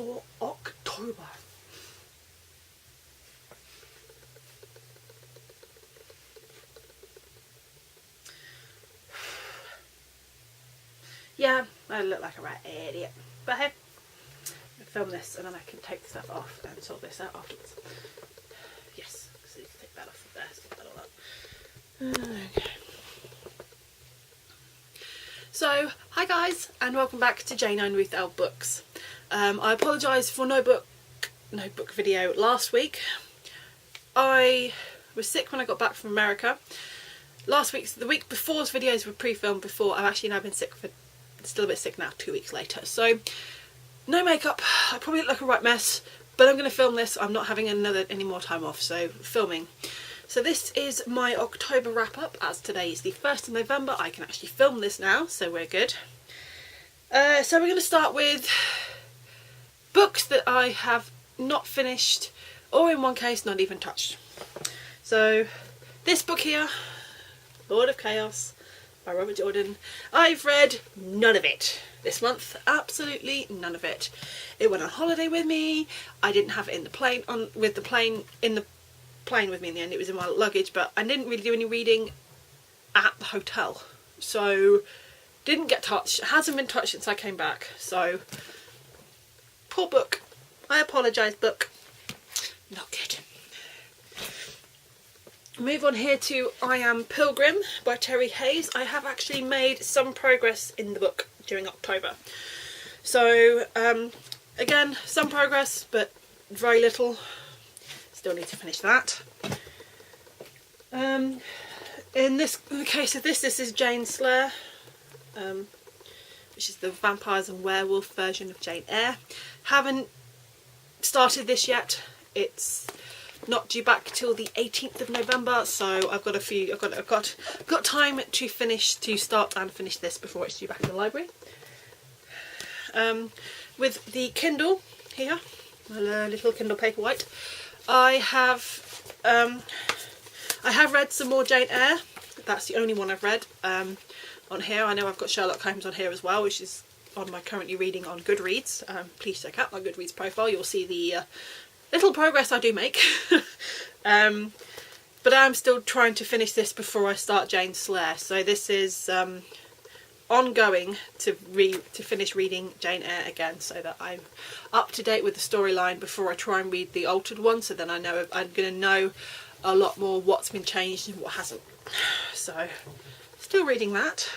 for October. Yeah, I look like a right idiot. But hey, I'll film this and then I can take the stuff off and sort this out afterwards. Yes, so you can take that off of there, stick that all up. Okay. So, hi guys, and welcome back to Jane and Ruth L Books. I apologise for no book video last week. I was sick when I got back from America. The week before's videos were pre-filmed before. I've actually now been sick for, still a bit sick now, 2 weeks later. So, no makeup. I probably look like a right mess, but I'm going to film this. I'm not having any more time off, so filming. So this is my October wrap-up, as today is the 1st of November. I can actually film this now, so we're good. So we're going to start with books that I have not finished, or in one case, not even touched. So this book here, Lord of Chaos by Robert Jordan, I've read none of it this month. Absolutely none of it. It went on holiday with me. I didn't have it in the plane, plane with me in the end. It was in my luggage, but I didn't really do any reading at the hotel, so didn't get touched. It hasn't been touched since I came back, so poor book. I apologise, book. Not good. Move on here to I Am Pilgrim by Terry Hayes. I have actually made some progress in the book during October, so again, some progress but very little. Still need to finish that. In the case of this is Jane Slayer, which is the vampires and werewolf version of Jane Eyre. Haven't started this yet. It's not due back till the 18th of November, so I've got time to start and finish this before it's due back in the library. With the Kindle here, my little Kindle Paperwhite, I have read some more Jane Eyre. That's the only one I've read on here. I know I've got Sherlock Holmes on here as well, which is on my currently reading on Goodreads. Please check out my Goodreads profile. You'll see the little progress I do make. But I'm still trying to finish this before I start Jane Slayer. So this is ongoing to finish reading Jane Eyre again, so that I'm up to date with the storyline before I try and read the altered one, so then I know I'm going to know a lot more what's been changed and what hasn't. So still reading that.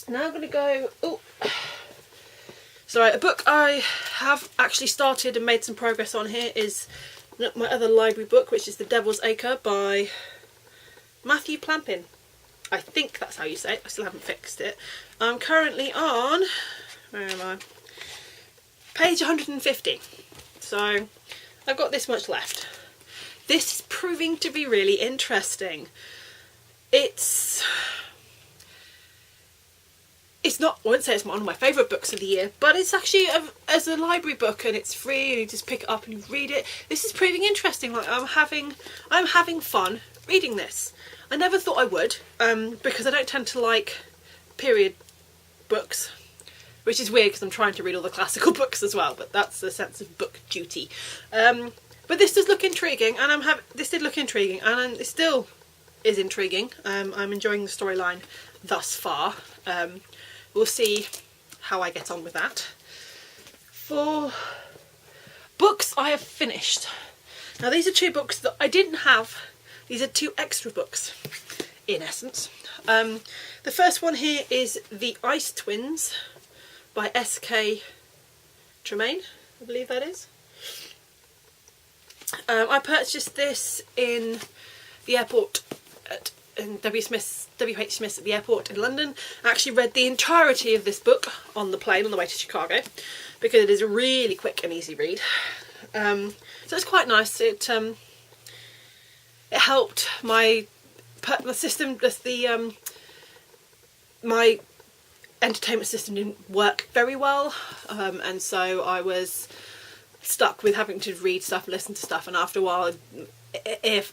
Now I'm going to go, so a book I have actually started and made some progress on here is my other library book, which is The Devil's Acre by Matthew Plampin. I think that's how you say it. I still haven't fixed it. I'm currently on, where am I? Page 150. So I've got this much left. This is proving to be really interesting. It's not, I wouldn't say it's one of my favourite books of the year, but it's actually as a library book, and it's free and you just pick it up and you read it. This is proving interesting. Like I'm having fun reading this. I never thought I would, because I don't tend to like period books, which is weird because I'm trying to read all the classical books as well, but that's the sense of book duty. But this does look intriguing, and this did look intriguing, and it still is intriguing. I'm enjoying the storyline thus far. We'll see how I get on with that. For books I have finished. Now these are two books that I didn't have. These are two extra books, in essence. The first one here is The Ice Twins by S.K. Tremaine, I believe that is. I purchased this in the airport in W.H. Smith's at the airport in London. I actually read the entirety of this book on the plane on the way to Chicago, because it is a really quick and easy read. So it's quite nice. It helped my system, my entertainment system didn't work very well, and so I was stuck with having to read stuff, listen to stuff, and after a while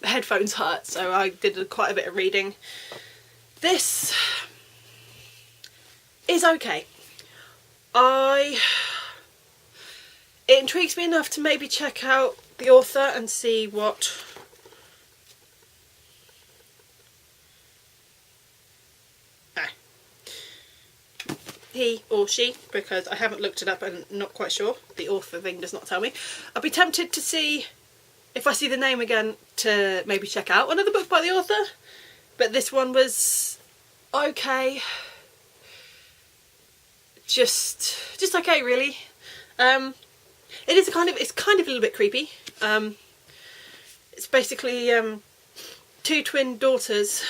headphones hurt, so I did quite a bit of reading. This is okay. I it intrigues me enough to maybe check out the author and see what he or she, because I haven't looked it up and not quite sure. The author thing does not tell me. I'd be tempted to see, if I see the name again, to maybe check out another book by the author. But this one was okay. Just okay, really. It's kind of a little bit creepy. It's basically two twin daughters.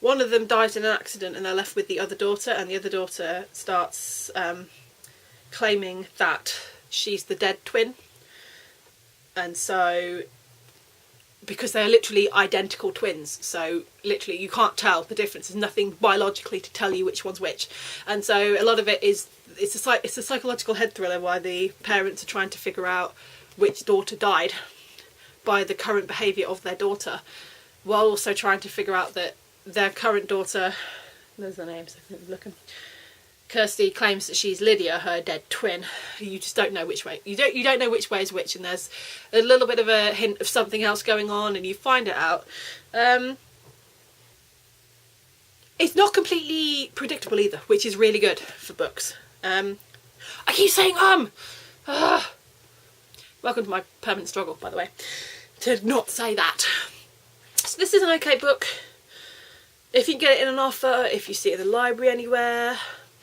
One of them dies in an accident and they're left with the other daughter, and the other daughter starts claiming that she's the dead twin. And so, because they're literally identical twins, so literally you can't tell the difference. There's nothing biologically to tell you which one's which. And so a lot of it is, it's a psychological head thriller where the parents are trying to figure out which daughter died by the current behaviour of their daughter, while also trying to figure out that their current daughter, there's the names, looking, Kirsty claims that she's Lydia, her dead twin. You just don't know which way. You don't know which way is which, and there's a little bit of a hint of something else going on, and you find it out. It's not completely predictable either, which is really good for books. I keep saying welcome to my permanent struggle, by the way, to not say that. So this is an okay book. If you can get it in an offer, if you see it in the library anywhere,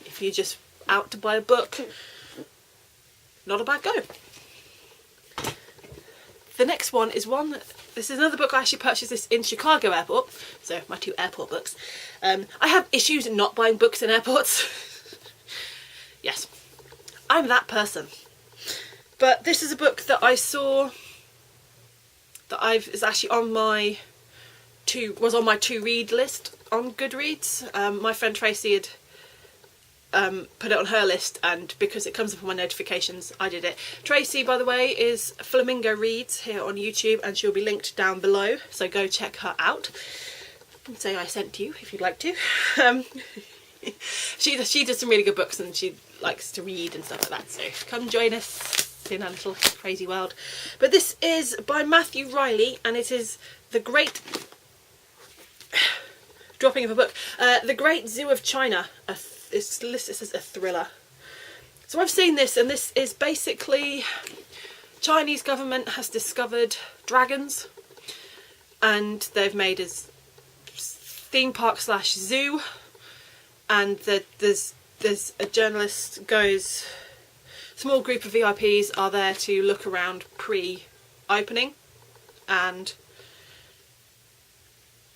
if you're just out to buy a book, not a bad go. The next one is this is another book. I actually purchased this in Chicago airport, so my two airport books. I have issues in not buying books in airports. Yes, I'm that person. But this is a book that I saw that is actually on my to read list on Goodreads. My friend Tracey had put it on her list, and because it comes up on my notifications, I did it. Tracey, by the way, is Flamingo Reads here on YouTube, and she'll be linked down below, so go check her out and say I sent you if you'd like to. She does some really good books, and she likes to read and stuff like that, so come join us in our little crazy world. But this is by Matthew Riley, and it is The Great dropping of a book, The Great Zoo of China. This is a thriller. So I've seen this, and this is basically Chinese government has discovered dragons, and they've made a theme park / zoo, and there's a journalist goes, small group of VIPs are there to look around pre-opening, and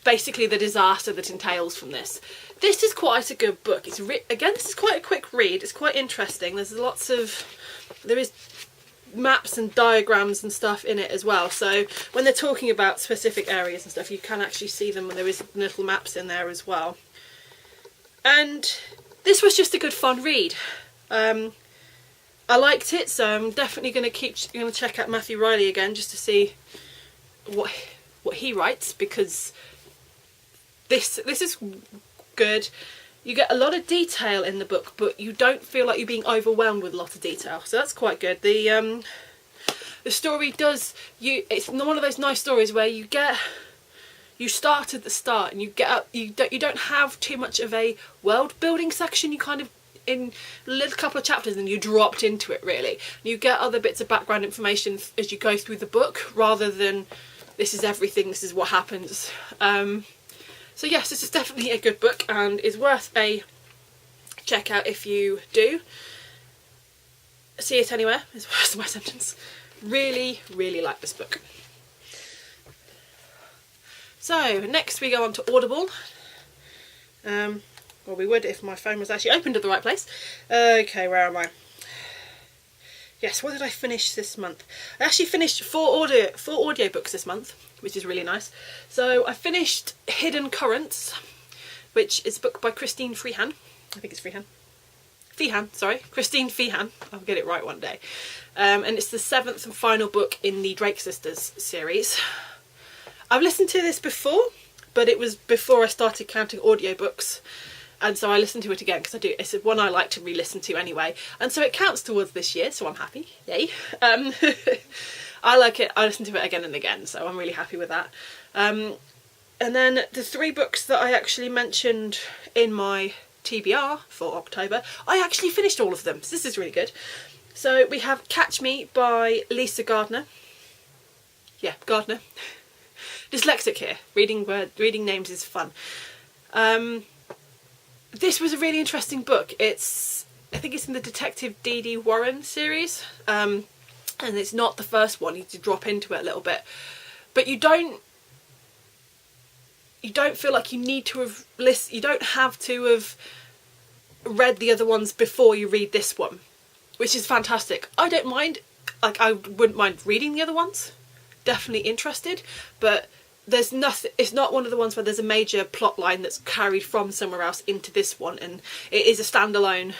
basically the disaster that entails from this. This is quite a good book. Again, this is quite a quick read. It's quite interesting. There is maps and diagrams and stuff in it as well. So when they're talking about specific areas and stuff, you can actually see them, and there is little maps in there as well. And this was just a good fun read. I liked it, so I'm definitely going to check out Matthew Riley again just to see what he writes, because this is good. You get a lot of detail in the book, but you don't feel like you're being overwhelmed with a lot of detail, so that's quite good. The story it's one of those nice stories where you start at the start, and you don't have too much of a world building section. You kind of, in a little couple of chapters, and you dropped into it really. You get other bits of background information as you go through the book, rather than this is everything, this is what happens. So yes, this is definitely a good book, and is worth a check out if you do see it anywhere, is the rest of my sentence. Really, really like this book. So next we go on to Audible. Well, we would if my phone was actually opened at the right place. Okay, where am I? Yes, what did I finish this month? I actually finished four audiobooks this month, which is really nice. So I finished Hidden Currents, which is a book by Christine Feehan. I think it's Feehan. Christine Feehan. I'll get it right one day. And it's the 7th and final book in the Drake Sisters series. I've listened to this before, but it was before I started counting audiobooks. and so I listened to it again because it's one I like to re-listen to anyway, and so it counts towards this year, so I'm happy, yay. I like it, I listen to it again and again, so I'm really happy with that. And then the 3 books that I actually mentioned in my TBR for October, I actually finished all of them, so this is really good. So we have Catch Me by Lisa Gardner. Yeah, Gardner. Dyslexic here. Reading names is fun. This was a really interesting book. I think it's in the Detective D.D. Warren series, and it's not the first one. You need to drop into it a little bit, but you don't feel like you need to have you don't have to have read the other ones before you read this one, which is fantastic. I don't mind, like I wouldn't mind reading the other ones, definitely interested, but there's nothing, it's not one of the ones where there's a major plot line that's carried from somewhere else into this one, and it is a standalone,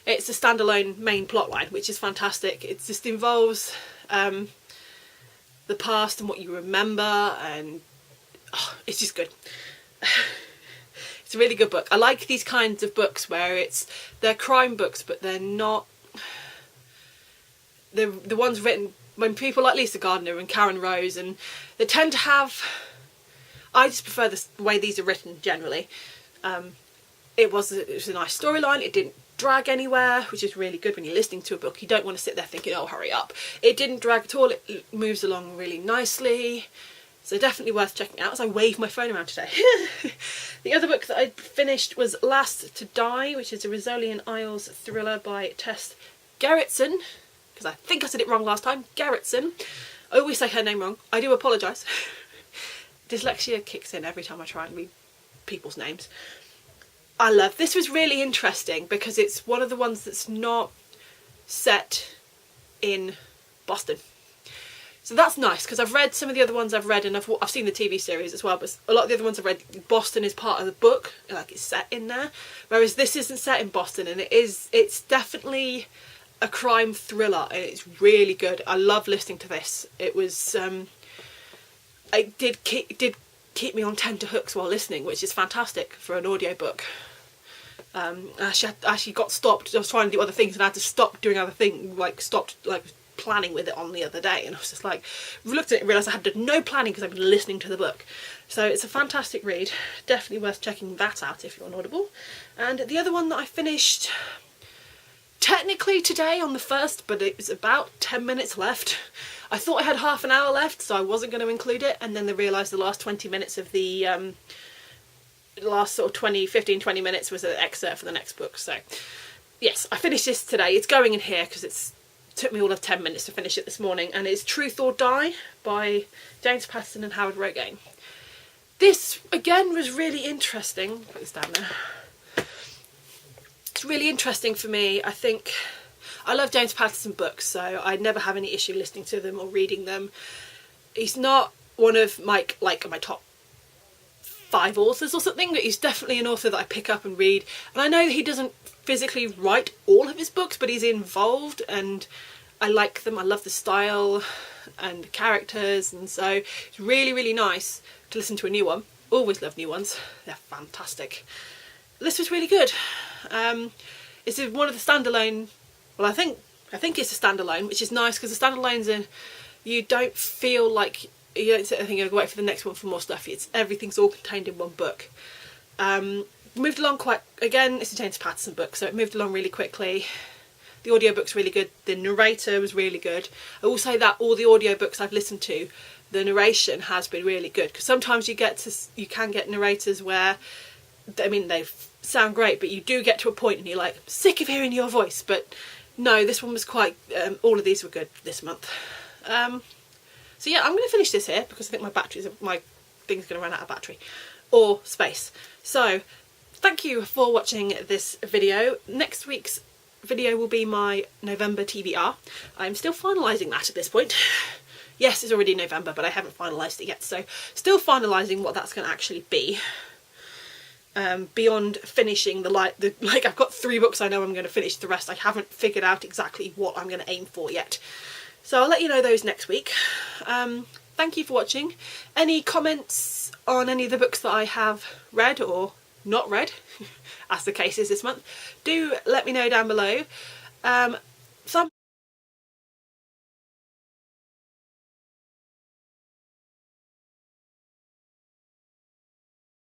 it's a standalone main plot line, which is fantastic. It just involves the past and what you remember, and it's just good. It's a really good book. I like these kinds of books where they're crime books, but they're not the ones written when people like Lisa Gardner and Karen Rose, and they tend to have, I just prefer the way these are written generally. It was a nice storyline, it didn't drag anywhere, which is really good when you're listening to a book. You don't want to sit there thinking, oh hurry up. It didn't drag at all, it moves along really nicely, so definitely worth checking out. As I wave my phone around today. The other book that I finished was Last to Die, which is a Rizzolian Isles thriller by Tess Gerritsen, because I think I said it wrong last time. Gerritsen. I always say her name wrong. I do apologise. Dyslexia kicks in every time I try and read people's names. This was really interesting because it's one of the ones that's not set in Boston. So that's nice, because I've read some of the other ones I've read, and I've seen the TV series as well, but a lot of the other ones I've read, Boston is part of the book, like it's set in there, whereas this isn't set in Boston, and it's definitely a crime thriller, and it's really good. I love listening to this. It was it did keep me on tenterhooks while listening, which is fantastic for an audiobook. I actually got stopped. I was trying to do other things and I had to stop doing other things, stopped planning with it on the other day, and I was just looked at it and realised I had no planning because I've been listening to the book. So it's a fantastic read, definitely worth checking that out if you're on Audible. And the other one that I finished technically today on the 1st, but it was about 10 minutes left. I thought I had half an hour left, so I wasn't going to include it, and then I realised the last 20 minutes of the last sort of 15-20 minutes was an excerpt for the next book. So yes, I finished this today. It's going in here because it took me all of 10 minutes to finish it this morning, and it's Truth or Die by James Patterson and Howard Rogaine. This again was really interesting. Put this down there. It's really interesting for me. I think I love James Patterson books, so I'd never have any issue listening to them or reading them. He's not one of my top 5 authors or something, but he's definitely an author that I pick up and read. And I know that he doesn't physically write all of his books, but he's involved, and I like them. I love the style and the characters, and so it's really, really nice to listen to a new one. Always love new ones. They're fantastic. This was really good. It's one of the standalone, well I think it's a standalone, which is nice because the standalones you don't feel like you don't sit there thinking, I'm going to wait for the next one for more stuff. Everything's all contained in one book. Moved along again, it's a James Patterson book, so it moved along really quickly. The audiobook's really good. The narrator was really good. I will say that all the audiobooks I've listened to, the narration has been really good, because sometimes you can get narrators where, I mean, they sound great, but you do get to a point and you're like, sick of hearing your voice. But no, this one was quite, all of these were good this month. So yeah, I'm going to finish this here because I think my thing's going to run out of battery or space. So thank you for watching this video. Next week's video will be my November TBR. I'm still finalising that at this point. Yes, it's already November, but I haven't finalised it yet, so still finalising what that's going to actually be. Beyond finishing I've got 3 books I know I'm going to finish. The rest I haven't figured out exactly what I'm going to aim for yet. So I'll let you know those next week. Thank you for watching. Any comments on any of the books that I have read or not read, as the case is this month, do let me know down below. Some